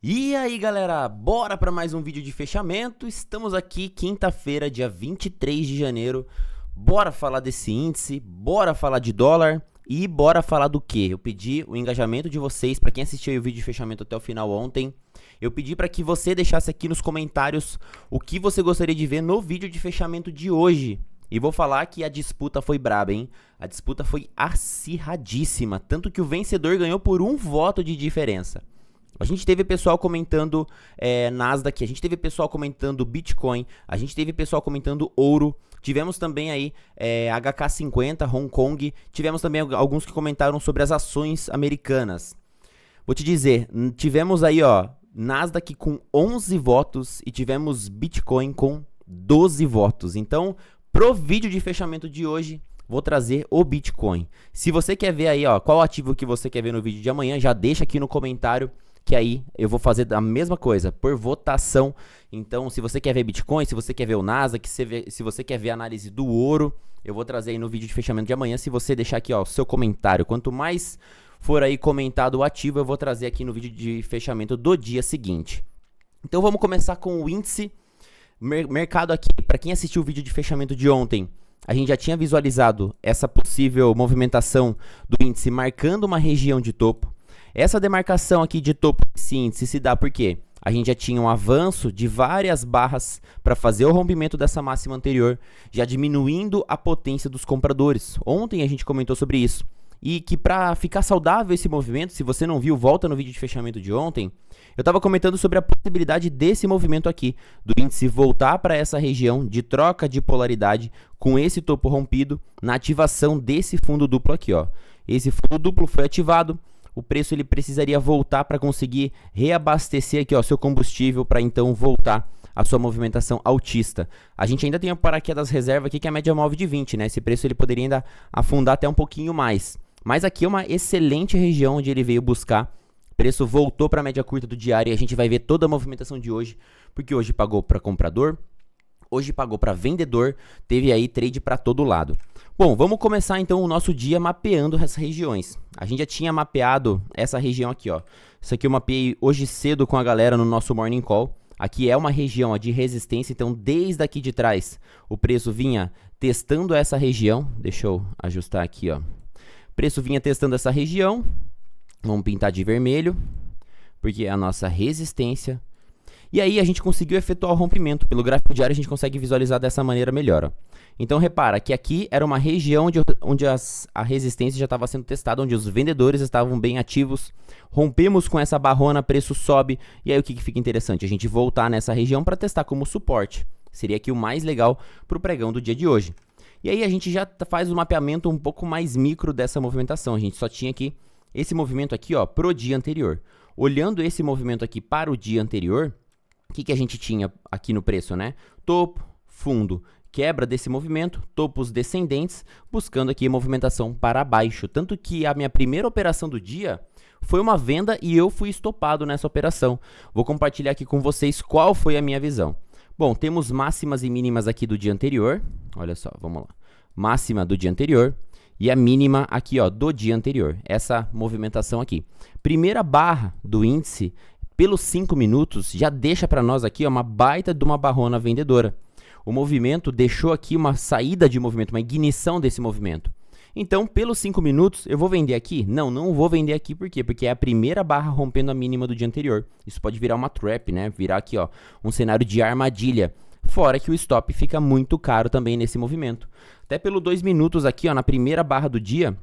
E aí galera, bora para mais um vídeo de fechamento. Estamos aqui quinta-feira, dia 23 de janeiro. Bora falar desse índice, bora falar de dólar e bora falar do que? Eu pedi o engajamento de vocês, para quem assistiu aí o vídeo de fechamento até o final ontem. Eu pedi para que você deixasse aqui nos comentários o que você gostaria de ver no vídeo de fechamento de hoje. E vou falar que a disputa foi braba, hein? A disputa foi acirradíssima, tanto que o vencedor ganhou por um voto de diferença. A gente teve pessoal comentando Nasdaq, a gente teve pessoal comentando Bitcoin, a gente teve pessoal comentando ouro, tivemos também aí HK50, Hong Kong, tivemos também alguns que comentaram sobre as ações americanas. Vou te dizer, tivemos aí Nasdaq com 11 votos e tivemos Bitcoin com 12 votos. Então, pro vídeo de fechamento de hoje, vou trazer o Bitcoin. Se você quer ver aí qual ativo que você quer ver no vídeo de amanhã, já deixa aqui no comentário, que aí eu vou fazer a mesma coisa, por votação. Então, se você quer ver Bitcoin, se você quer ver o Nasdaq, se você quer ver a análise do ouro, eu vou trazer aí no vídeo de fechamento de amanhã. Se você deixar aqui o seu comentário, quanto mais for aí comentado o ativo, eu vou trazer aqui no vídeo de fechamento do dia seguinte. Então, vamos começar com o índice mercado aqui. Para quem assistiu o vídeo de fechamento de ontem, a gente já tinha visualizado essa possível movimentação do índice marcando uma região de topo. Essa demarcação aqui de topo desse índice se dá porque a gente já tinha um avanço de várias barras para fazer o rompimento dessa máxima anterior, já diminuindo a potência dos compradores. Ontem a gente comentou sobre isso. E que para ficar saudável esse movimento, se você não viu, volta no vídeo de fechamento de ontem, eu estava comentando sobre a possibilidade desse movimento aqui, do índice voltar para essa região de troca de polaridade com esse topo rompido na ativação desse fundo duplo aqui. Esse fundo duplo foi ativado. O preço ele precisaria voltar para conseguir reabastecer aqui seu combustível para então voltar a sua movimentação altista. A gente ainda tem a paraquedas reserva aqui que é a média móvel de 20, né? Esse preço ele poderia ainda afundar até um pouquinho mais. Mas aqui é uma excelente região onde ele veio buscar. O preço voltou para a média curta do diário e a gente vai ver toda a movimentação de hoje, porque hoje pagou para comprador, hoje pagou para vendedor, teve aí trade para todo lado. Bom, vamos começar então o nosso dia mapeando essas regiões. A gente já tinha mapeado essa região aqui, Isso aqui eu mapeei hoje cedo com a galera no nosso Morning Call. Aqui é uma região de resistência, então desde aqui de trás o preço vinha testando essa região. Deixa eu ajustar aqui, O preço vinha testando essa região. Vamos pintar de vermelho, porque é a nossa resistência. E aí a gente conseguiu efetuar o rompimento. Pelo gráfico diário a gente consegue visualizar dessa maneira melhor, Então repara que aqui era uma região onde a resistência já estava sendo testada, onde os vendedores estavam bem ativos. Rompemos com essa barrona, preço sobe. E aí o que fica interessante? A gente voltar nessa região para testar como suporte. Seria aqui o mais legal para o pregão do dia de hoje. E aí a gente já faz o mapeamento um pouco mais micro dessa movimentação. A gente só tinha aqui esse movimento aqui pro dia anterior. Olhando esse movimento aqui para o dia anterior, o que a gente tinha aqui no preço, né? Topo, fundo, quebra desse movimento, topos descendentes, buscando aqui movimentação para baixo. Tanto que a minha primeira operação do dia foi uma venda e eu fui estopado nessa operação. Vou compartilhar aqui com vocês qual foi a minha visão. Bom, temos máximas e mínimas aqui do dia anterior. Olha só, vamos lá. Máxima do dia anterior e a mínima aqui, do dia anterior. Essa movimentação aqui. Primeira barra do índice, pelos 5 minutos, já deixa para nós aqui uma baita de uma barrona vendedora. O movimento deixou aqui uma saída de movimento, uma ignição desse movimento. Então, pelos 5 minutos, eu vou vender aqui? Não vou vender aqui, por quê? Porque é a primeira barra rompendo a mínima do dia anterior. Isso pode virar uma trap, né? Virar aqui, um cenário de armadilha. Fora que o stop fica muito caro também nesse movimento. Até pelo 2 minutos aqui, na primeira barra do dia,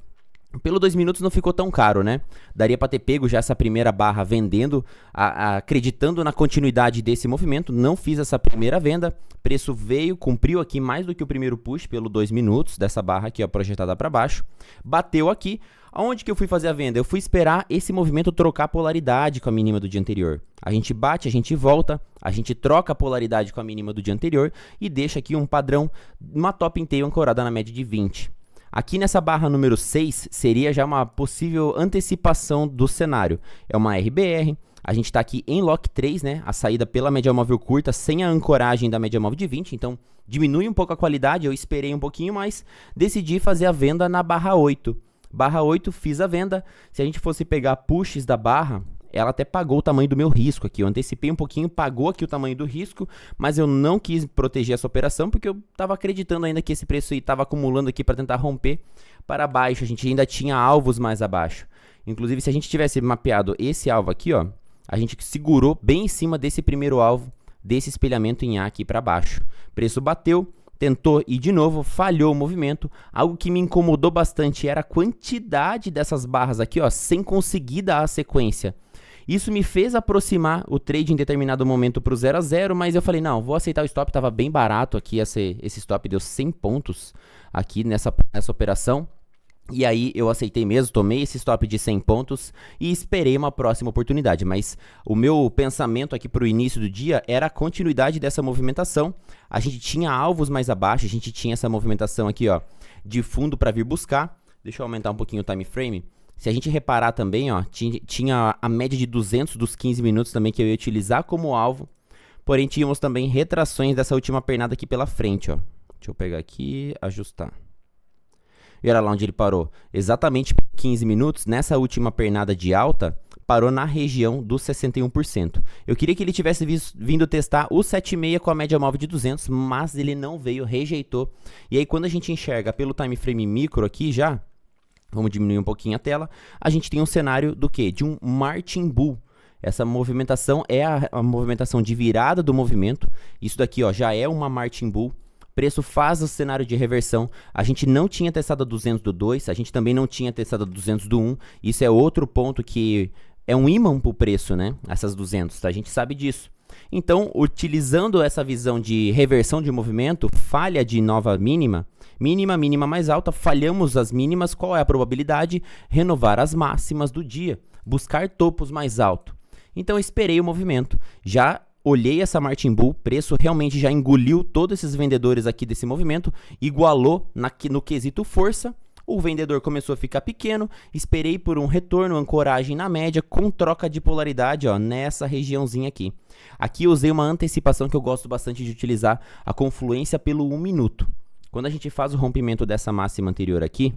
pelo 2 minutos não ficou tão caro, né? Daria para ter pego já essa primeira barra vendendo, acreditando na continuidade desse movimento. Não fiz essa primeira venda. Preço veio, cumpriu aqui mais do que o primeiro push pelo 2 minutos dessa barra aqui, projetada para baixo. Bateu aqui. Aonde que eu fui fazer a venda? Eu fui esperar esse movimento trocar polaridade com a mínima do dia anterior. A gente bate, a gente volta, a gente troca a polaridade com a mínima do dia anterior e deixa aqui um padrão, uma top inteiro ancorada na média de 20. Aqui nessa barra número 6 seria já uma possível antecipação do cenário. É uma RBR, a gente está aqui em Lock 3, né? A saída pela média móvel curta sem a ancoragem da média móvel de 20, então diminui um pouco a qualidade, eu esperei um pouquinho mais, decidi fazer a venda na barra 8. Barra 8, fiz a venda. Se a gente fosse pegar pushes da barra, ela até pagou o tamanho do meu risco aqui. Eu antecipei um pouquinho, pagou aqui o tamanho do risco, mas eu não quis proteger essa operação porque eu estava acreditando ainda que esse preço aí estava acumulando aqui para tentar romper para baixo. A gente ainda tinha alvos mais abaixo. Inclusive, se a gente tivesse mapeado esse alvo aqui, ó, a gente segurou bem em cima desse primeiro alvo, desse espelhamento em A aqui para baixo. Preço bateu, tentou ir de novo, falhou o movimento. Algo que me incomodou bastante era a quantidade dessas barras aqui, ó, sem conseguir dar a sequência. Isso me fez aproximar o trade em determinado momento para o 0 a 0, mas eu falei, não, vou aceitar o stop, estava bem barato aqui, esse stop deu 100 pontos aqui nessa operação. E aí eu aceitei mesmo, tomei esse stop de 100 pontos e esperei uma próxima oportunidade. Mas o meu pensamento aqui para o início do dia era a continuidade dessa movimentação. A gente tinha alvos mais abaixo, a gente tinha essa movimentação aqui, ó, de fundo para vir buscar. Deixa eu aumentar um pouquinho o time frame. Se a gente reparar também, ó, tinha a média de 200 dos 15 minutos também que eu ia utilizar como alvo. Porém, tínhamos também retrações dessa última pernada aqui pela frente, ó. Deixa eu pegar aqui, ajustar. E olha lá onde ele parou. Exatamente por 15 minutos, nessa última pernada de alta, parou na região dos 61%. Eu queria que ele tivesse vindo testar o 7,6 com a média móvel de 200, mas ele não veio, rejeitou. E aí quando a gente enxerga pelo time frame micro aqui já, vamos diminuir um pouquinho a tela, a gente tem um cenário do quê? De um Marching Bull. Essa movimentação é a movimentação de virada do movimento. Isso daqui, ó, já é uma Marching Bull. Preço faz o cenário de reversão. A gente não tinha testado a 200 do 2, a gente também não tinha testado a 200 do 1. Isso é outro ponto que é um ímã para o preço, né? Essas 200, tá? A gente sabe disso. Então, utilizando essa visão de reversão de movimento, falha de nova mínima, mínima mais alta, falhamos as mínimas, qual é a probabilidade? Renovar as máximas do dia, buscar topos mais altos. Então, eu esperei o movimento, já olhei essa Marching Bull, preço realmente já engoliu todos esses vendedores aqui desse movimento, igualou no quesito força, o vendedor começou a ficar pequeno, esperei por um retorno, ancoragem na média, com troca de polaridade, ó, nessa regiãozinha aqui. Aqui eu usei uma antecipação que eu gosto bastante de utilizar, a confluência pelo 1 minuto. Quando a gente faz o rompimento dessa máxima anterior aqui,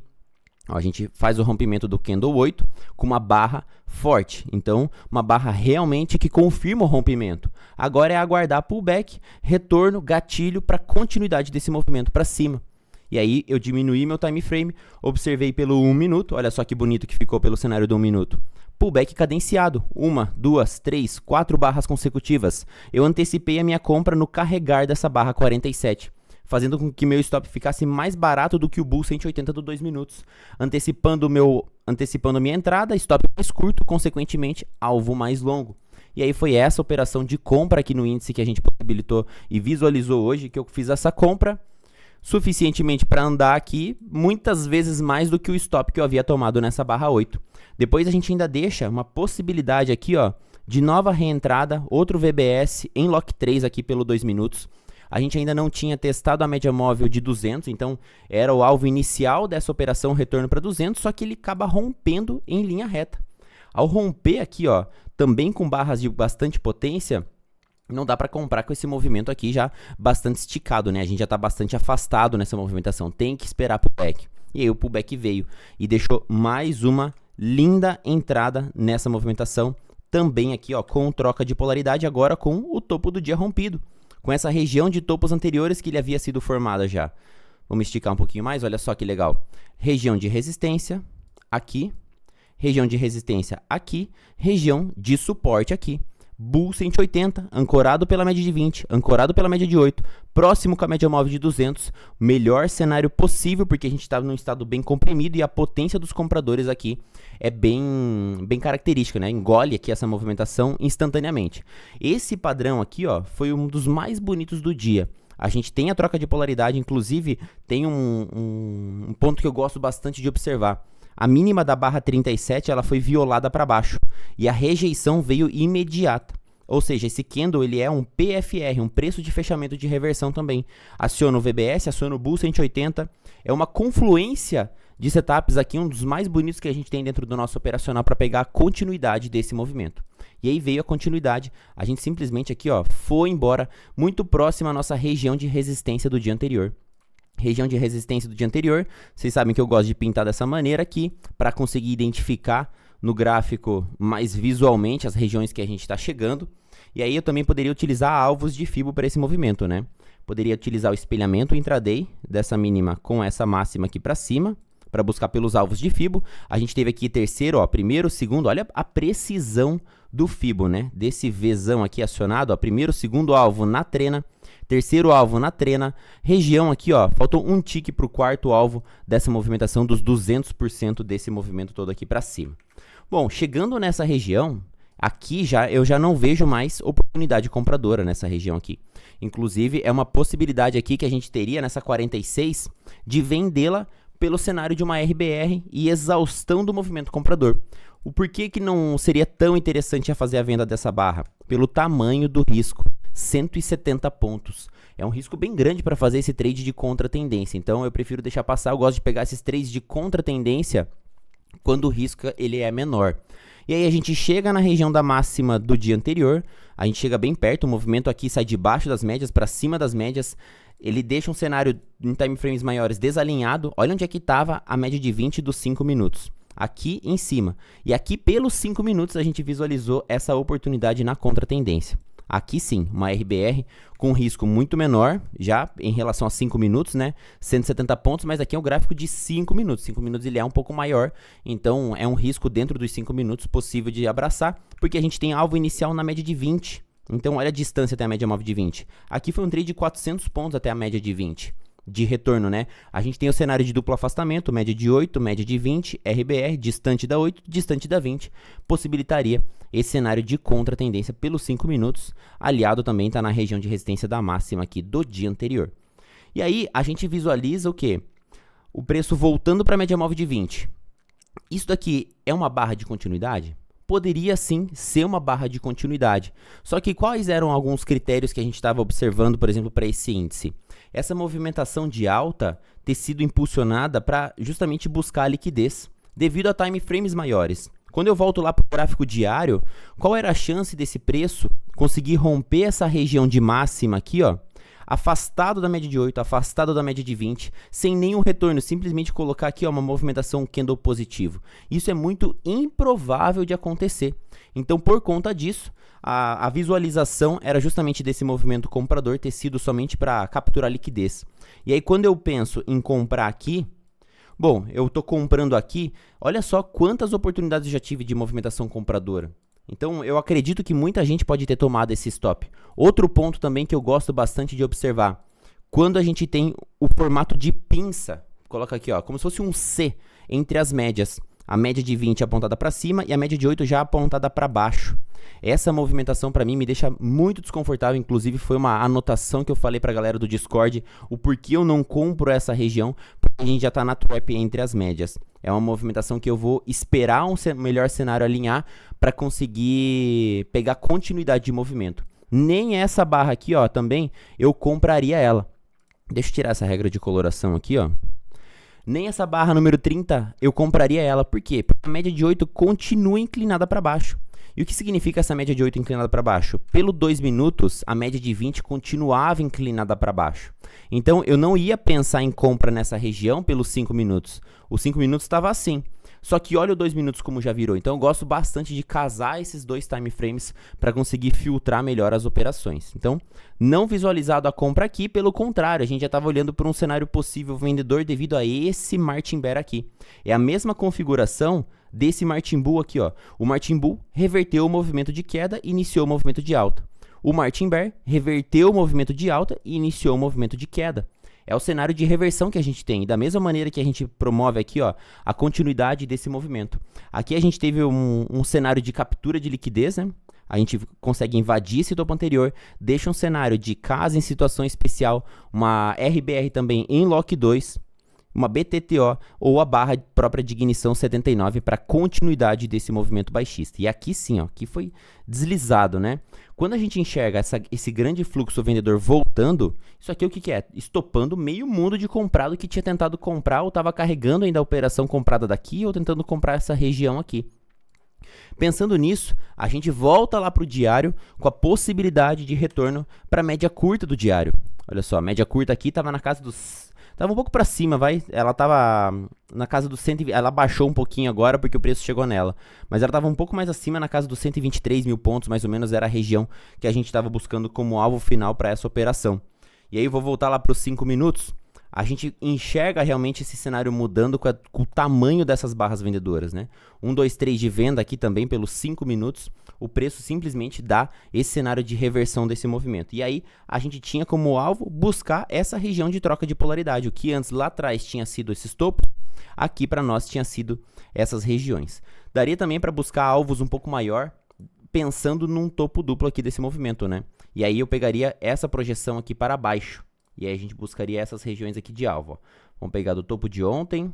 ó, a gente faz o rompimento do candle 8 com uma barra forte. Então, uma barra realmente que confirma o rompimento. Agora é aguardar pullback, retorno, gatilho para continuidade desse movimento para cima. E aí eu diminuí meu time frame, observei pelo 1 minuto, olha só que bonito que ficou pelo cenário do 1 minuto. Pullback cadenciado, 1, 2, 3, 4 barras consecutivas. Eu antecipei a minha compra no carregar dessa barra 47. Fazendo com que meu stop ficasse mais barato do que o Bull 180 do 2 minutos, antecipando minha entrada, stop mais curto, consequentemente, alvo mais longo. E aí foi essa operação de compra aqui no índice que a gente possibilitou e visualizou hoje, que eu fiz essa compra suficientemente para andar aqui, muitas vezes mais do que o stop que eu havia tomado nessa barra 8. Depois a gente ainda deixa uma possibilidade aqui, ó, de nova reentrada, outro VBS em lock 3 aqui pelo 2 minutos. A gente ainda não tinha testado a média móvel de 200, então era o alvo inicial dessa operação, retorno para 200, só que ele acaba rompendo em linha reta. Ao romper aqui, ó, também com barras de bastante potência, não dá para comprar com esse movimento aqui já bastante esticado, né? A gente já está bastante afastado nessa movimentação, tem que esperar pullback. E aí o pullback veio e deixou mais uma linda entrada nessa movimentação, também aqui, ó, com troca de polaridade, agora com o topo do dia rompido, com essa região de topos anteriores que ele havia sido formada já. Vamos esticar um pouquinho mais, olha só que legal. Região de resistência aqui, região de resistência aqui, região de suporte aqui. Bull 180, ancorado pela média de 20, ancorado pela média de 8, próximo com a média móvel de 200, melhor cenário possível, porque a gente está num estado bem comprimido e a potência dos compradores aqui é bem característica, né? Engole aqui essa movimentação instantaneamente. Esse padrão aqui, ó, foi um dos mais bonitos do dia. A gente tem a troca de polaridade, inclusive tem um ponto que eu gosto bastante de observar. A mínima da barra 37 ela foi violada para baixo e a rejeição veio imediata. Ou seja, esse candle ele é um PFR, um preço de fechamento de reversão também. Aciona o VBS, aciona o Bull 180. É uma confluência de setups aqui, um dos mais bonitos que a gente tem dentro do nosso operacional para pegar a continuidade desse movimento. E aí veio a continuidade, a gente simplesmente aqui, ó, foi embora muito próximo à nossa região de resistência do dia anterior. Região de resistência do dia anterior, vocês sabem que eu gosto de pintar dessa maneira aqui, para conseguir identificar no gráfico mais visualmente as regiões que a gente está chegando. E aí eu também poderia utilizar alvos de Fibo para esse movimento, né? Poderia utilizar o espelhamento intraday dessa mínima com essa máxima aqui para cima, para buscar pelos alvos de Fibo. A gente teve aqui terceiro, ó, primeiro, segundo, olha a precisão do Fibo, né? Desse Vzão aqui acionado, ó, primeiro, segundo alvo na trena, terceiro alvo na trena, região aqui, ó, faltou um tique para o quarto alvo dessa movimentação dos 200% desse movimento todo aqui para cima. Bom, chegando nessa região, aqui eu já não vejo mais oportunidade compradora nessa região aqui. Inclusive, é uma possibilidade aqui que a gente teria nessa 46 de vendê-la pelo cenário de uma RBR e exaustão do movimento comprador. O porquê que não seria tão interessante fazer a venda dessa barra? Pelo tamanho do risco, 170 pontos. É um risco bem grande para fazer esse trade de contra-tendência, então eu prefiro deixar passar. Eu gosto de pegar esses trades de contra-tendência quando o risco ele é menor. E aí a gente chega na região da máxima do dia anterior, a gente chega bem perto, o movimento aqui sai de baixo das médias para cima das médias, ele deixa um cenário em time frames maiores desalinhado. Olha onde é que estava a média de 20 dos 5 minutos, aqui em cima. E aqui pelos 5 minutos a gente visualizou essa oportunidade na contra-tendência. Aqui sim, uma RBR com risco muito menor, já em relação a 5 minutos, né? 170 pontos, mas aqui é um gráfico de 5 minutos. 5 minutos ele é um pouco maior, então é um risco dentro dos 5 minutos possível de abraçar, porque a gente tem alvo inicial na média de 20. Então olha a distância até a média móvel de 20. Aqui foi um trade de 400 pontos até a média de 20. De retorno, né? A gente tem o cenário de duplo afastamento, média de 8, média de 20, RBR, distante da 8, distante da 20, possibilitaria esse cenário de contra-tendência pelos 5 minutos, aliado também está na região de resistência da máxima aqui do dia anterior. E aí a gente visualiza o quê? O preço voltando para a média móvel de 20. Isso daqui é uma barra de continuidade? Poderia sim ser uma barra de continuidade. Só que quais eram alguns critérios que a gente estava observando, por exemplo, para esse índice? Essa movimentação de alta ter sido impulsionada para justamente buscar a liquidez, devido a time frames maiores. Quando eu volto lá para o gráfico diário, qual era a chance desse preço conseguir romper essa região de máxima aqui, ó, afastado da média de 8, afastado da média de 20, sem nenhum retorno, simplesmente colocar aqui ó, uma movimentação candle positivo. Isso é muito improvável de acontecer. Então, por conta disso, a visualização era justamente desse movimento comprador ter sido somente para capturar liquidez. E aí, quando eu penso em comprar aqui, bom, eu estou comprando aqui, olha só quantas oportunidades eu já tive de movimentação compradora. Então, eu acredito que muita gente pode ter tomado esse stop. Outro ponto também que eu gosto bastante de observar, quando a gente tem o formato de pinça, coloca aqui, ó, como se fosse um C entre as médias. A média de 20 apontada para cima e a média de 8 já apontada para baixo. Essa movimentação para mim me deixa muito desconfortável, inclusive foi uma anotação que eu falei para a galera do Discord, o porquê eu não compro essa região, porque a gente já está na trap entre as médias. É uma movimentação que eu vou esperar um melhor cenário alinhar para conseguir pegar continuidade de movimento. Nem essa barra aqui, ó, também eu compraria ela. Deixa eu tirar essa regra de coloração aqui, ó. Nem essa barra número 30 eu compraria ela. Por quê? Porque a média de 8 continua inclinada para baixo. E o que significa essa média de 8 inclinada para baixo? Pelo 2 minutos, a média de 20 continuava inclinada para baixo. Então, eu não ia pensar em compra nessa região pelos 5 minutos. Os 5 minutos estava assim. Só que olha o 2 minutos como já virou. Então, eu gosto bastante de casar esses dois time frames para conseguir filtrar melhor as operações. Então, não visualizado a compra aqui, pelo contrário, a gente já estava olhando para um cenário possível vendedor devido a esse Martin Bear aqui. É a mesma configuração desse Martin Bull aqui, ó. O Martin Bull reverteu o movimento de queda e iniciou o movimento de alta. O Martin Bear reverteu o movimento de alta e iniciou o movimento de queda. É o cenário de reversão que a gente tem. Da mesma maneira que a gente promove aqui, ó, a continuidade desse movimento. Aqui a gente teve um cenário de captura de liquidez, né? A gente consegue invadir esse topo anterior, deixa um cenário de caso em situação especial, uma RBR também em Lock 2, uma BTTO ou a barra própria de ignição 79 para continuidade desse movimento baixista. E aqui sim, ó, aqui foi deslizado, né? Quando a gente enxerga esse grande fluxo vendedor voltando, isso aqui o que é? Estopando meio mundo de comprado que tinha tentado comprar ou estava carregando ainda a operação comprada daqui ou tentando comprar essa região aqui. Pensando nisso, a gente volta lá para o diário com a possibilidade de retorno para a média curta do diário. Olha só, a média curta aqui estava na casa dos Tava um pouco para cima, vai. Ela tava na casa dos 120, ela baixou um pouquinho agora porque o preço chegou nela. Mas ela tava um pouco mais acima, na casa dos 123 mil pontos, mais ou menos era a região que a gente estava buscando como alvo final para essa operação. E aí eu vou voltar lá para os 5 minutos. A gente enxerga realmente esse cenário mudando com o tamanho dessas barras vendedoras, né? 1, 2, 3 de venda aqui também pelos 5 minutos. O preço simplesmente dá esse cenário de reversão desse movimento. E aí a gente tinha como alvo buscar essa região de troca de polaridade. O que antes lá atrás tinha sido esses topos, aqui para nós tinha sido essas regiões. Daria também para buscar alvos um pouco maior, pensando num topo duplo aqui desse movimento, né? E aí eu pegaria essa projeção aqui para baixo. E aí a gente buscaria essas regiões aqui de alvo. Ó. Vamos pegar do topo de ontem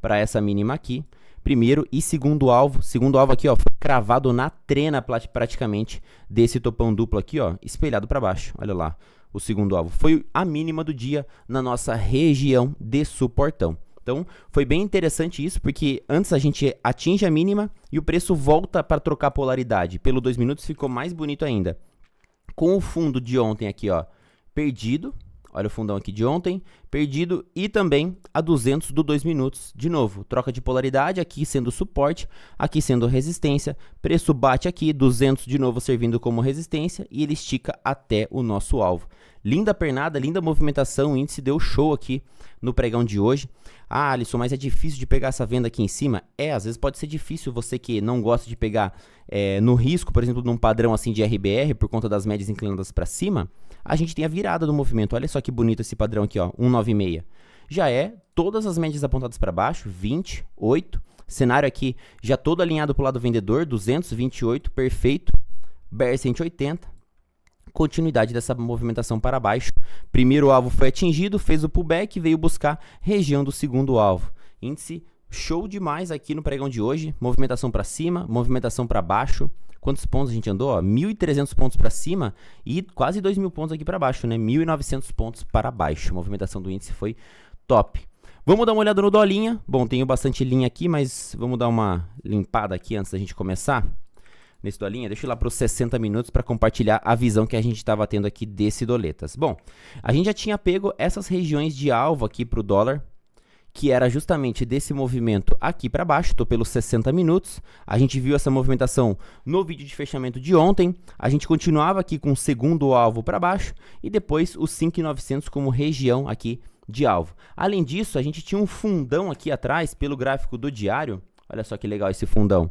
para essa mínima aqui. Primeiro e segundo alvo. Segundo alvo aqui, ó, foi cravado na trena praticamente desse topão duplo aqui, ó, espelhado para baixo. Olha lá, o segundo alvo. Foi a mínima do dia na nossa região de suportão. Então, foi bem interessante isso, porque antes a gente atinge a mínima e o preço volta para trocar polaridade. Pelo 2 minutos ficou mais bonito ainda. Com o fundo de ontem aqui, ó, perdido. Olha o fundão aqui de ontem, perdido, e também a 200 do 2 minutos. De novo, troca de polaridade, aqui sendo suporte, aqui sendo resistência, preço bate aqui, 200 de novo servindo como resistência, e ele estica até o nosso alvo. Linda pernada, linda movimentação, o índice deu show aqui no pregão de hoje. Ah, Alisson, mas é difícil de pegar essa venda aqui em cima? Às vezes pode ser difícil, você que não gosta de pegar no risco, por exemplo, num padrão assim de RBR, por conta das médias inclinadas para cima, a gente tem a virada do movimento. Olha só que bonito esse padrão aqui, ó, 196. Já é todas as médias apontadas para baixo, 20, 8. Cenário aqui já todo alinhado para o lado vendedor, 228, perfeito. BR 180. Continuidade dessa movimentação para baixo. Primeiro alvo foi atingido, fez o pullback, veio buscar região do segundo alvo. Índice show demais aqui no pregão de hoje. Movimentação para cima, movimentação para baixo. Quantos pontos a gente andou? 1.300 pontos para cima e quase 2.000 pontos aqui para baixo, né? 1.900 pontos para baixo. A movimentação do índice foi top. Vamos dar uma olhada no dolinha. Bom, tenho bastante linha aqui, mas vamos dar uma limpada aqui antes da gente começar. Nesse dolinha, deixa eu ir lá para os 60 minutos para compartilhar a visão que a gente estava tendo aqui desse doletas. Bom, a gente já tinha pego essas regiões de alvo aqui para o dólar, que era justamente desse movimento aqui para baixo, estou pelos 60 minutos. A gente viu essa movimentação no vídeo de fechamento de ontem. A gente continuava aqui com o segundo alvo para baixo e depois os 5.900 como região aqui de alvo. Além disso, a gente tinha um fundão aqui atrás pelo gráfico do diário. Olha só que legal esse fundão.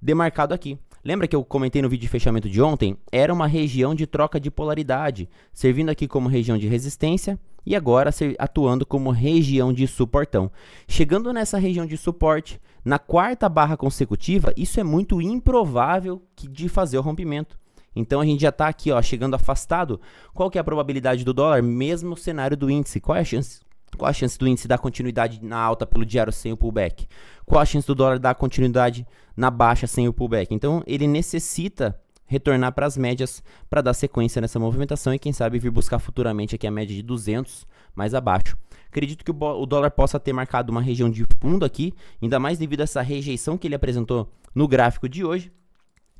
Demarcado aqui. Lembra que eu comentei no vídeo de fechamento de ontem? Era uma região de troca de polaridade, servindo aqui como região de resistência e agora atuando como região de suportão. Chegando nessa região de suporte, na quarta barra consecutiva, isso é muito improvável de fazer o rompimento. Então a gente já está aqui, ó, chegando afastado. Qual que é a probabilidade do dólar? Mesmo cenário do índice. Qual é a chance? Qual a chance do índice dar continuidade na alta pelo diário sem o pullback? Qual a chance do dólar dar continuidade na baixa sem o pullback? Então, ele necessita retornar para as médias para dar sequência nessa movimentação e, quem sabe, vir buscar futuramente aqui a média de 200 mais abaixo. Acredito que o dólar possa ter marcado uma região de fundo aqui, ainda mais devido a essa rejeição que ele apresentou no gráfico de hoje.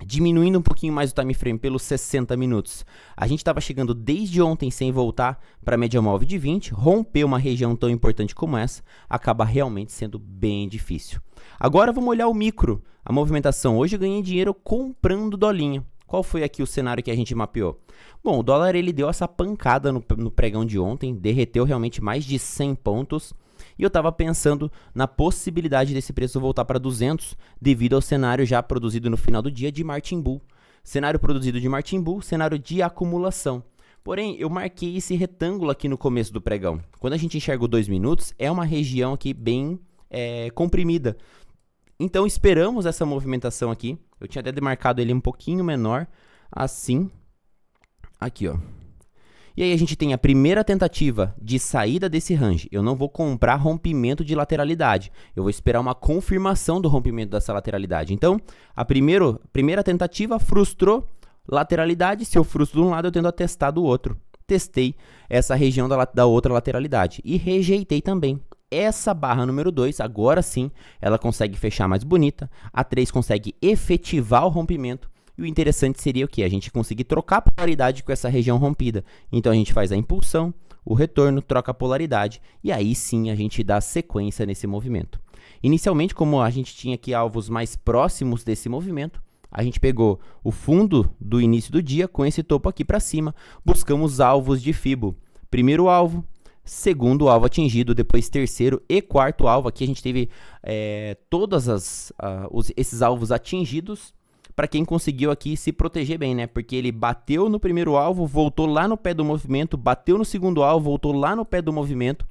Diminuindo um pouquinho mais o time frame pelos 60 minutos. A gente estava chegando desde ontem sem voltar para a média móvel de 20, romper uma região tão importante como essa, acaba realmente sendo bem difícil. Agora vamos olhar o micro, a movimentação. Hoje eu ganhei dinheiro comprando dolinha. Qual foi aqui o cenário que a gente mapeou? Bom, o dólar ele deu essa pancada no pregão de ontem, derreteu realmente mais de 100 pontos. E eu estava pensando na possibilidade desse preço voltar para 200 devido ao cenário já produzido no final do dia de Martin Bull. Cenário produzido de Martin Bull, cenário de acumulação. Porém, eu marquei esse retângulo aqui no começo do pregão. Quando a gente enxerga o 2 minutos, é uma região aqui bem comprimida. Então, esperamos essa movimentação aqui. Eu tinha até demarcado ele um pouquinho menor, assim. Aqui, ó. E aí a gente tem a primeira tentativa de saída desse range. Eu não vou comprar rompimento de lateralidade. Eu vou esperar uma confirmação do rompimento dessa lateralidade. Então, a primeira tentativa frustrou lateralidade. Se eu frustro de um lado, eu tendo a testar do outro. Testei essa região da outra lateralidade. E rejeitei também. Essa barra número 2, agora sim, ela consegue fechar mais bonita. A 3 consegue efetivar o rompimento. E o interessante seria o que? A gente conseguir trocar a polaridade com essa região rompida. Então, a gente faz a impulsão, o retorno, troca a polaridade e aí sim a gente dá sequência nesse movimento. Inicialmente, como a gente tinha aqui alvos mais próximos desse movimento, a gente pegou o fundo do início do dia com esse topo aqui para cima, buscamos alvos de Fibo. Primeiro alvo, segundo alvo atingido, depois terceiro e quarto alvo. Aqui a gente teve todos esses alvos atingidos para quem conseguiu aqui se proteger bem, né? Porque ele bateu no primeiro alvo, voltou lá no pé do movimento, bateu no segundo alvo, voltou lá no pé do movimento.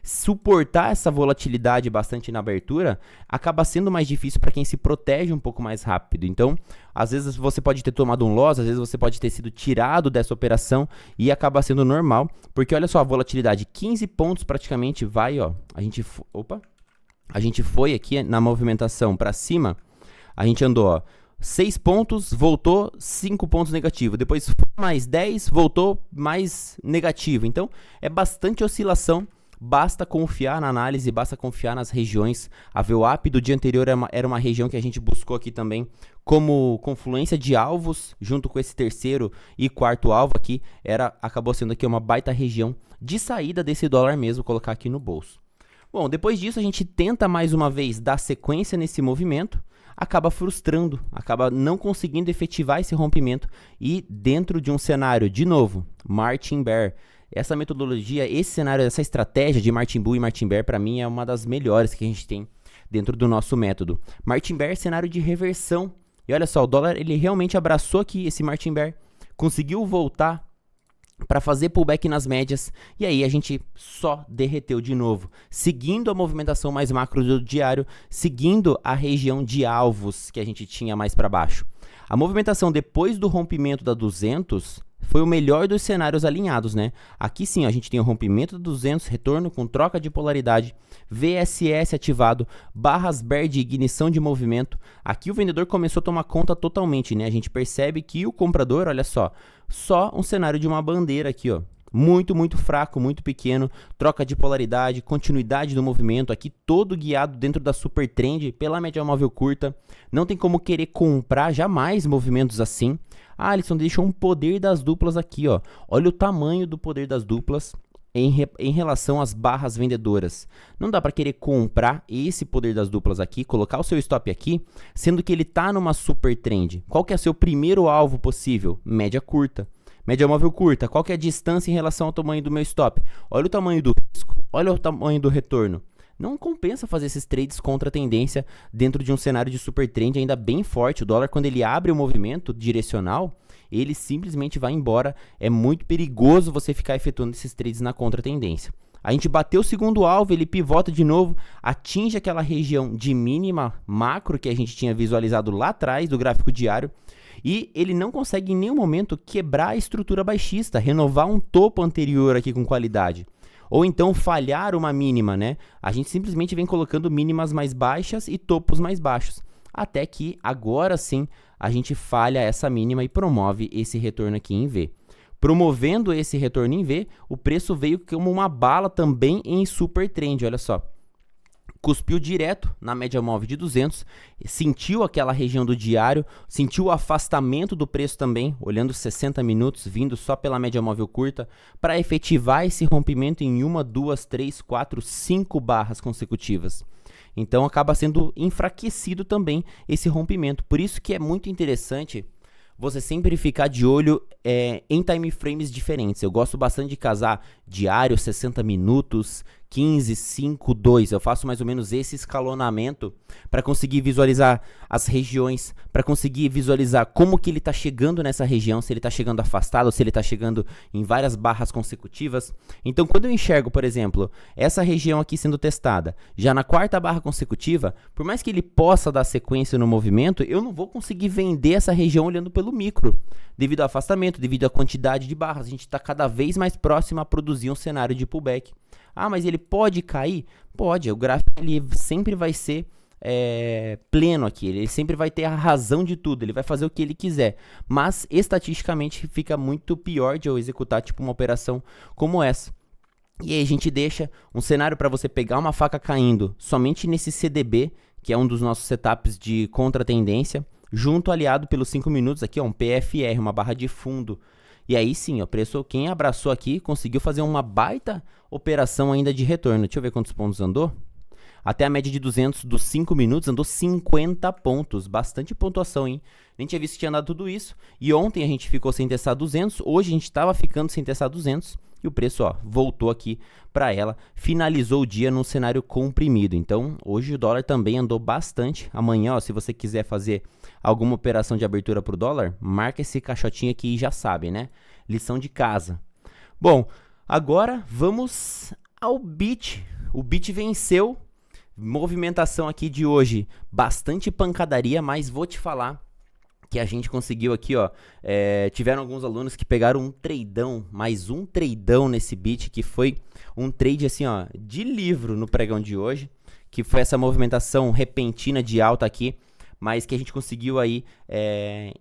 Suportar essa volatilidade bastante na abertura acaba sendo mais difícil para quem se protege um pouco mais rápido. Então, às vezes você pode ter tomado um loss, às vezes você pode ter sido tirado dessa operação e acaba sendo normal, porque olha só a volatilidade, 15 pontos praticamente vai, ó, a gente foi aqui na movimentação para cima, a gente andou, ó, 6 pontos, voltou 5 pontos negativo, depois foi mais 10, voltou mais negativo. Então, é bastante oscilação. Basta confiar na análise, basta confiar nas regiões. A VWAP do dia anterior era uma região que a gente buscou aqui também como confluência de alvos, junto com esse terceiro e quarto alvo aqui, acabou sendo aqui uma baita região de saída desse dólar mesmo, colocar aqui no bolso. Bom, depois disso a gente tenta mais uma vez dar sequência nesse movimento, acaba frustrando, acaba não conseguindo efetivar esse rompimento e dentro de um cenário, de novo, Martin Bear, essa metodologia, esse cenário, essa estratégia de Martin Bull e Martin Bear, para mim, é uma das melhores que a gente tem dentro do nosso método. Martin Bear é cenário de reversão. E olha só, o dólar, ele realmente abraçou aqui esse Martin Bear, conseguiu voltar para fazer pullback nas médias, e aí a gente só derreteu de novo, seguindo a movimentação mais macro do diário, seguindo a região de alvos que a gente tinha mais para baixo. A movimentação depois do rompimento da 200 foi o melhor dos cenários alinhados, né? Aqui sim, a gente tem o rompimento da 200, retorno com troca de polaridade, VSS ativado, barras bear de ignição de movimento. Aqui o vendedor começou a tomar conta totalmente, né? A gente percebe que o comprador, olha só um cenário de uma bandeira aqui, ó. Muito, muito fraco, muito pequeno, troca de polaridade, continuidade do movimento, aqui todo guiado dentro da super trend pela média móvel curta. Não tem como querer comprar jamais movimentos assim. Ah, Alisson, deixou um poder das duplas aqui, ó. Olha o tamanho do poder das duplas em relação às barras vendedoras. Não dá para querer comprar esse poder das duplas aqui, colocar o seu stop aqui, sendo que ele está numa super trend. Qual que é o seu primeiro alvo possível? Média curta. Média móvel curta, qual que é a distância em relação ao tamanho do meu stop? Olha o tamanho do risco, olha o tamanho do retorno. Não compensa fazer esses trades contra a tendência dentro de um cenário de super trend ainda bem forte. O dólar, quando ele abre o movimento direcional, ele simplesmente vai embora. É muito perigoso você ficar efetuando esses trades na contra tendência. A gente bateu o segundo alvo, ele pivota de novo, atinge aquela região de mínima macro que a gente tinha visualizado lá atrás do gráfico diário. E ele não consegue em nenhum momento quebrar a estrutura baixista, renovar um topo anterior aqui com qualidade. Ou então falhar uma mínima, né? A gente simplesmente vem colocando mínimas mais baixas e topos mais baixos. Até que agora sim a gente falha essa mínima e promove esse retorno aqui em V. Promovendo esse retorno em V, o preço veio como uma bala também em super trend, olha só. Cuspiu direto na média móvel de 200, sentiu aquela região do diário, sentiu o afastamento do preço também, olhando 60 minutos, vindo só pela média móvel curta, para efetivar esse rompimento em 1, 2, 3, 4, 5 barras consecutivas. Então acaba sendo enfraquecido também esse rompimento. Por isso que é muito interessante você sempre ficar de olho em time frames diferentes. Eu gosto bastante de casar diário, 60 minutos, 15, 5, 2. Eu faço mais ou menos esse escalonamento para conseguir visualizar as regiões, para conseguir visualizar como que ele está chegando nessa região, se ele está chegando afastado, se ele está chegando em várias barras consecutivas. Então, quando eu enxergo, por exemplo, essa região aqui sendo testada, já na quarta barra consecutiva, por mais que ele possa dar sequência no movimento, eu não vou conseguir vender essa região olhando pelo micro, devido ao afastamento, devido à quantidade de barras. A gente está cada vez mais próximo a produzir um cenário de pullback. Ah, mas ele pode cair? Pode, o gráfico ele sempre vai ser pleno aqui, ele sempre vai ter a razão de tudo, ele vai fazer o que ele quiser, mas estatisticamente fica muito pior de eu executar tipo uma operação como essa. E aí a gente deixa um cenário para você pegar uma faca caindo somente nesse CDB, que é um dos nossos setups de contra-tendência, junto aliado pelos 5 minutos, aqui ó, um PFR, uma barra de fundo. E aí sim, o preço, quem abraçou aqui, conseguiu fazer uma baita operação ainda de retorno. Deixa eu ver quantos pontos andou. Até a média de 200 dos 5 minutos andou 50 pontos, bastante pontuação, hein? Nem tinha visto que tinha dado tudo isso. E ontem a gente ficou sem testar 200, hoje a gente estava ficando sem testar 200 e o preço, ó, voltou aqui para ela, finalizou o dia num cenário comprimido. Então, hoje o dólar também andou bastante. Amanhã, ó, se você quiser fazer alguma operação de abertura para o dólar, marca esse caixotinho aqui e já sabe, né? Lição de casa. Bom, agora vamos ao BIT. O BIT venceu. Movimentação aqui de hoje, bastante pancadaria, mas vou te falar que a gente conseguiu aqui, ó, tiveram alguns alunos que pegaram um tradeão, mais um tradeão nesse BIT, que foi um trade assim, ó, de livro no pregão de hoje, que foi essa movimentação repentina de alta aqui, mas que a gente conseguiu aí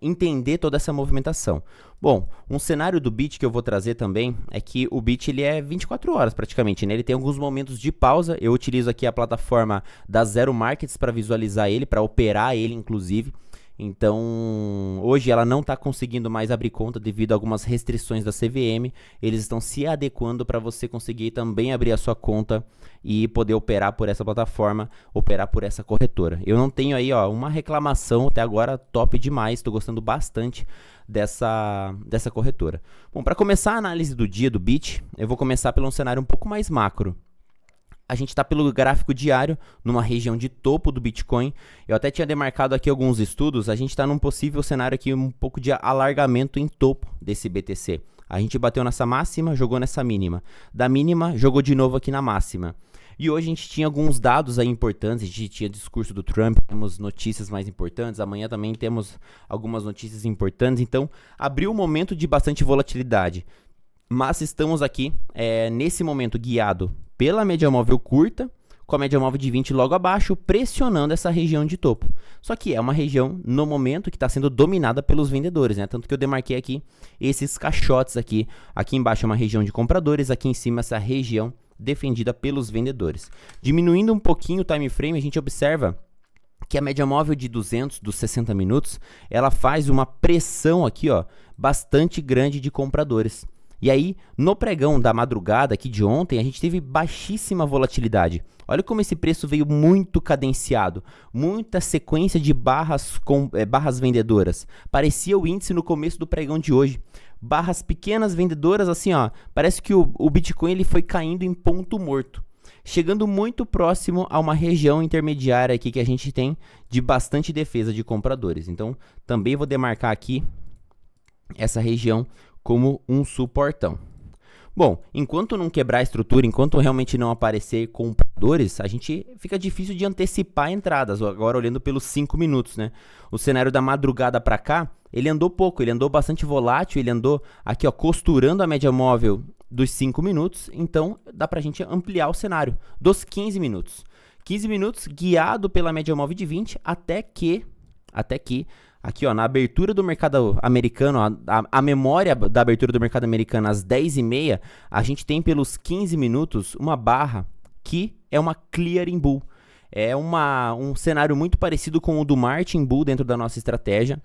entender toda essa movimentação. Bom, um cenário do BIT que eu vou trazer também é que o BIT ele é 24 horas praticamente, né? Ele tem alguns momentos de pausa. Eu utilizo aqui a plataforma da Zero Markets para visualizar ele, para operar ele inclusive. Então, hoje ela não está conseguindo mais abrir conta devido a algumas restrições da CVM. Eles estão se adequando para você conseguir também abrir a sua conta e poder operar por essa plataforma, operar por essa corretora. Eu não tenho aí, ó, uma reclamação até agora, top demais, estou gostando bastante dessa corretora. Bom, para começar a análise do dia do BIT, eu vou começar pelo um cenário um pouco mais macro. A gente está pelo gráfico diário, numa região de topo do Bitcoin. Eu até tinha demarcado aqui alguns estudos, a gente está num possível cenário aqui, um pouco de alargamento em topo desse BTC. A gente bateu nessa máxima, jogou nessa mínima. Da mínima, jogou de novo aqui na máxima. E hoje a gente tinha alguns dados aí importantes, a gente tinha discurso do Trump, temos notícias mais importantes, amanhã também temos algumas notícias importantes, então abriu um momento de bastante volatilidade. Mas estamos aqui, nesse momento, guiado pela média móvel curta, com a média móvel de 20 logo abaixo, pressionando essa região de topo. Só que é uma região, no momento, que está sendo dominada pelos vendedores, né? Tanto que eu demarquei aqui esses caixotes aqui. Aqui embaixo é uma região de compradores, aqui em cima essa região defendida pelos vendedores. Diminuindo um pouquinho o time frame, a gente observa que a média móvel de 200 dos 60 minutos, ela faz uma pressão aqui, ó, bastante grande de compradores. E aí, no pregão da madrugada aqui de ontem, a gente teve baixíssima volatilidade. Olha como esse preço veio muito cadenciado, muita sequência de barras vendedoras. Parecia o índice no começo do pregão de hoje. Barras pequenas vendedoras, assim, ó, parece que o Bitcoin ele foi caindo em ponto morto, chegando muito próximo a uma região intermediária aqui que a gente tem de bastante defesa de compradores. Então, também vou demarcar aqui essa região como um suportão. Bom, enquanto não quebrar a estrutura, enquanto realmente não aparecer compradores, a gente fica difícil de antecipar entradas. Agora olhando pelos 5 minutos, né? O cenário da madrugada para cá, ele andou pouco, ele andou bastante volátil, ele andou aqui, ó, costurando a média móvel dos 5 minutos, então dá pra gente ampliar o cenário dos 15 minutos. 15 minutos guiado pela média móvel de 20 até que aqui, ó, na abertura do mercado americano, a memória da abertura do mercado americano às 10h30, a gente tem pelos 15 minutos uma barra que é uma clearing bull. É um cenário muito parecido com o do Martin Bull dentro da nossa estratégia,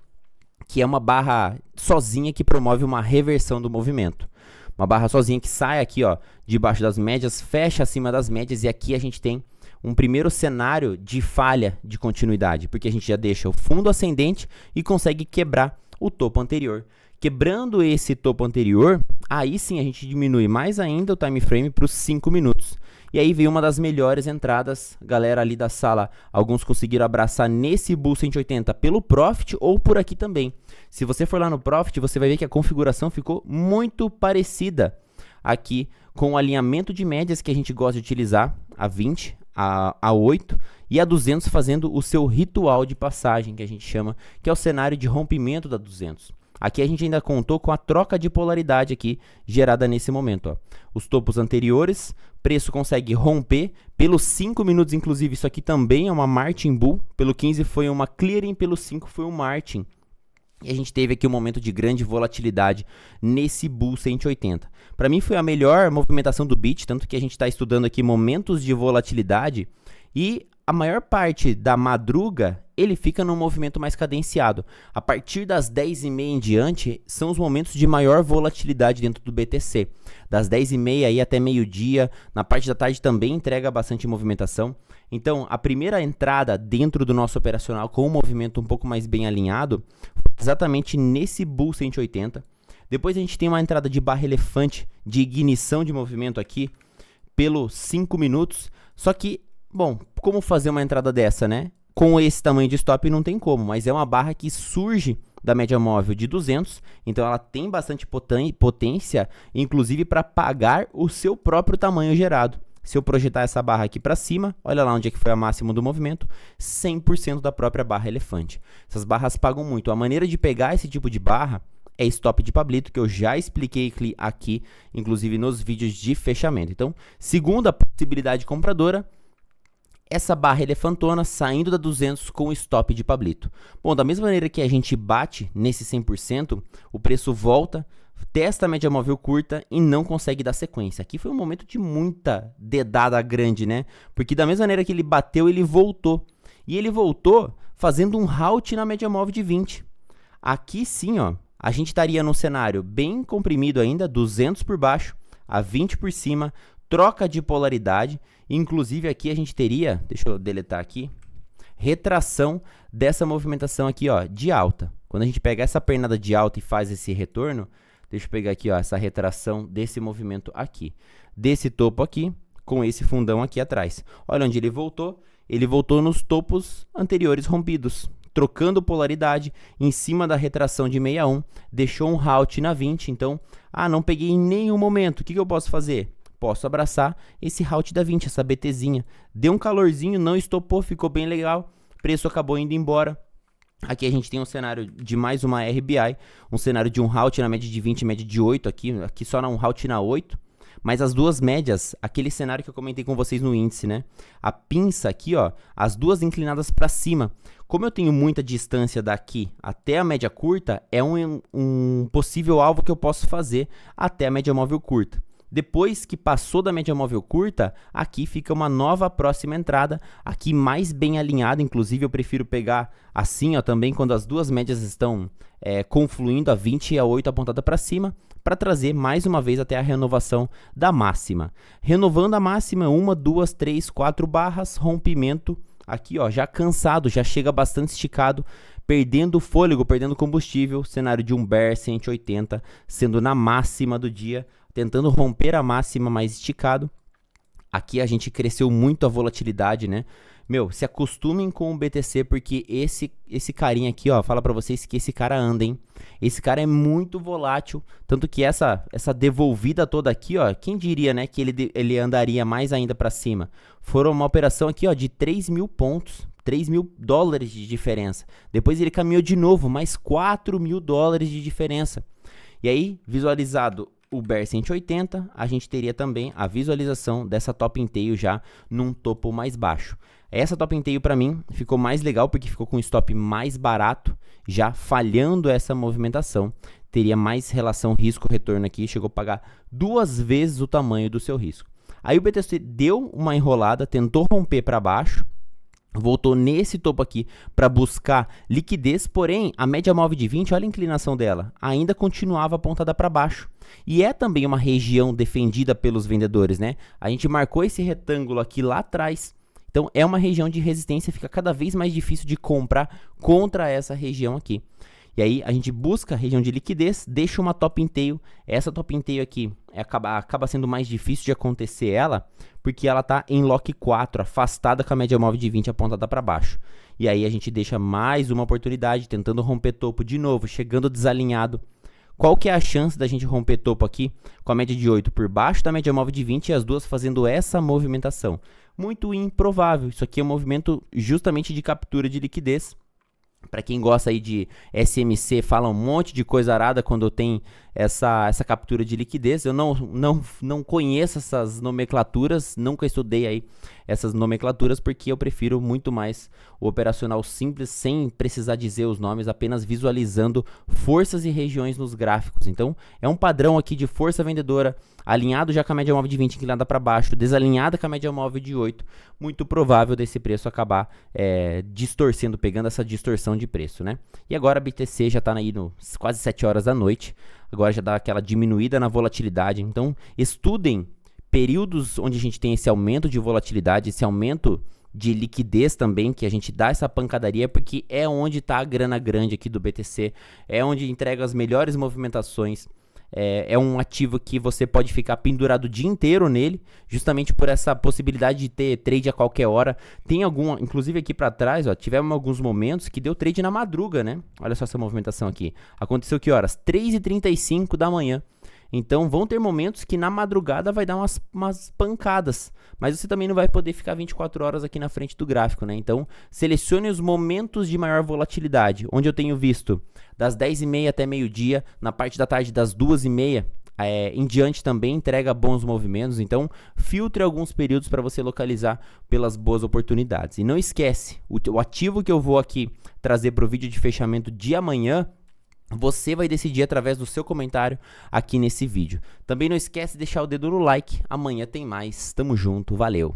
que é uma barra sozinha que promove uma reversão do movimento. Uma barra sozinha que sai aqui, ó, debaixo das médias, fecha acima das médias, e aqui a gente tem um primeiro cenário de falha de continuidade, porque a gente já deixa o fundo ascendente e consegue quebrar o topo anterior. Quebrando esse topo anterior, aí sim a gente diminui mais ainda o time frame para os 5 minutos. E aí veio uma das melhores entradas, galera ali da sala, alguns conseguiram abraçar nesse Bull 180 pelo Profit ou por aqui também. Se você for lá no Profit, você vai ver que a configuração ficou muito parecida aqui com o alinhamento de médias que a gente gosta de utilizar, a 20, a 8 e a 200 fazendo o seu ritual de passagem, que a gente chama, que é o cenário de rompimento da 200. Aqui a gente ainda contou com a troca de polaridade aqui gerada nesse momento, ó. Os topos anteriores, preço consegue romper pelos 5 minutos, inclusive isso aqui também é uma Martin Bull, pelo 15 foi uma Clearing, pelo 5 foi um Martin. E a gente teve aqui um momento de grande volatilidade nesse Bull 180. Para mim foi a melhor movimentação do BIT, tanto que a gente está estudando aqui momentos de volatilidade e a maior parte da madruga ele fica num movimento mais cadenciado. A partir das 10h30 em diante, são os momentos de maior volatilidade dentro do BTC. Das 10h30 aí até meio-dia, na parte da tarde também entrega bastante movimentação. Então, a primeira entrada dentro do nosso operacional com um movimento um pouco mais bem alinhado, exatamente nesse Bull 180. Depois a gente tem uma entrada de barra elefante, de ignição de movimento aqui, pelos 5 minutos. Só que, bom, como fazer uma entrada dessa, né? Com esse tamanho de stop não tem como, mas é uma barra que surge da média móvel de 200, então ela tem bastante potência, inclusive para pagar o seu próprio tamanho gerado. Se eu projetar essa barra aqui para cima, olha lá onde é que foi a máxima do movimento, 100% da própria barra elefante. Essas barras pagam muito. A maneira de pegar esse tipo de barra é stop de Pablito, que eu já expliquei aqui, inclusive nos vídeos de fechamento. Então, segunda possibilidade compradora, essa barra elefantona saindo da 200 com stop de Pablito. Bom, da mesma maneira que a gente bate nesse 100%, o preço volta, testa a média móvel curta e não consegue dar sequência. Aqui foi um momento de muita dedada grande, né? Porque da mesma maneira que ele bateu, ele voltou. E ele voltou fazendo um halt na média móvel de 20. Aqui sim, ó, a gente estaria num cenário bem comprimido ainda, 200 por baixo, a 20 por cima, troca de polaridade. Inclusive aqui a gente teria, deixa eu deletar aqui, retração dessa movimentação aqui, ó, de alta. Quando a gente pega essa pernada de alta e faz esse retorno, deixa eu pegar aqui, ó, essa retração desse movimento aqui, desse topo aqui, com esse fundão aqui atrás. Olha onde ele voltou nos topos anteriores rompidos, trocando polaridade em cima da retração de 61, deixou um halt na 20, então, não peguei em nenhum momento, o que eu posso fazer? Posso abraçar esse halt da 20, essa BTzinha. Deu um calorzinho, não estopou, ficou bem legal. Preço acabou indo embora. Aqui a gente tem um cenário de mais uma RBI, um cenário de um halt na média de 20 e média de 8 aqui só um halt na 8. Mas as duas médias, aquele cenário que eu comentei com vocês no índice, né? A pinça aqui, ó, as duas inclinadas para cima. Como eu tenho muita distância daqui até a média curta, é um possível alvo que eu posso fazer até a média móvel curta. Depois que passou da média móvel curta, aqui fica uma nova próxima entrada, aqui mais bem alinhada, inclusive eu prefiro pegar assim, ó, também quando as duas médias estão confluindo, a 20 e a 8 apontada para cima, para trazer mais uma vez até a renovação da máxima. Renovando a máxima, 1, 2, 3, 4 barras, rompimento, aqui ó, já cansado, já chega bastante esticado, perdendo fôlego, perdendo combustível, cenário de um bear 180, sendo na máxima do dia, tentando romper a máxima mais esticado. Aqui a gente cresceu muito a volatilidade, né? Meu, se acostumem com o BTC, porque esse carinha aqui, ó, fala pra vocês que esse cara anda, hein? Esse cara é muito volátil, tanto que essa devolvida toda aqui, ó, quem diria, né, que ele andaria mais ainda pra cima? Foram uma operação aqui, ó, de 3 mil pontos, 3 mil dólares de diferença. Depois ele caminhou de novo, mais 4 mil dólares de diferença. E aí, visualizado o Bear 180, a gente teria também a visualização dessa top in tail já num topo mais baixo. Essa top in tail para mim ficou mais legal porque ficou com um stop mais barato, já falhando essa movimentação. Teria mais relação risco-retorno aqui, chegou a pagar 2 vezes o tamanho do seu risco. Aí o BTC deu uma enrolada, tentou romper para baixo, voltou nesse topo aqui para buscar liquidez, porém a média móvel de 20, olha a inclinação dela, ainda continuava apontada para baixo. E é também uma região defendida pelos vendedores, né? A gente marcou esse retângulo aqui lá atrás, então é uma região de resistência, fica cada vez mais difícil de comprar contra essa região aqui. E aí a gente busca a região de liquidez, deixa uma top in tail. Essa top in tail aqui acaba sendo mais difícil de acontecer ela, porque ela está em lock 4, afastada com a média móvel de 20 apontada para baixo. E aí a gente deixa mais uma oportunidade, tentando romper topo de novo, chegando desalinhado. Qual que é a chance da gente romper topo aqui com a média de 8 por baixo da média móvel de 20 e as duas fazendo essa movimentação? Muito improvável. Isso aqui é um movimento justamente de captura de liquidez. Para quem gosta aí de SMC, fala um monte de coisa arada quando tem essa captura de liquidez. Eu não conheço essas nomenclaturas, nunca estudei aí essas nomenclaturas, porque eu prefiro muito mais o operacional simples, sem precisar dizer os nomes, apenas visualizando forças e regiões nos gráficos. Então, é um padrão aqui de força vendedora, alinhado já com a média móvel de 20 inclinada para baixo, desalinhada com a média móvel de 8, muito provável desse preço acabar distorcendo, pegando essa distorção de preço, né? E agora a BTC já está aí no quase 7 horas da noite, agora já dá aquela diminuída na volatilidade. Então, estudem períodos onde a gente tem esse aumento de volatilidade, esse aumento de liquidez também, que a gente dá essa pancadaria, porque é onde está a grana grande aqui do BTC, é onde entrega as melhores movimentações. É um ativo que você pode ficar pendurado o dia inteiro nele, justamente por essa possibilidade de ter trade a qualquer hora. Tem inclusive aqui para trás, ó, tivemos alguns momentos que deu trade na madruga, né? Olha só essa movimentação aqui. Aconteceu que horas? 3h35 da manhã. Então vão ter momentos que na madrugada vai dar umas pancadas, mas você também não vai poder ficar 24 horas aqui na frente do gráfico, né? Então selecione os momentos de maior volatilidade, onde eu tenho visto das 10h30 até meio-dia, na parte da tarde das 2h30 em diante também entrega bons movimentos. Então filtre alguns períodos para você localizar pelas boas oportunidades. E não esquece, o ativo que eu vou aqui trazer para o vídeo de fechamento de amanhã, você vai decidir através do seu comentário aqui nesse vídeo. Também não esquece de deixar o dedo no like. Amanhã tem mais. Tamo junto. Valeu!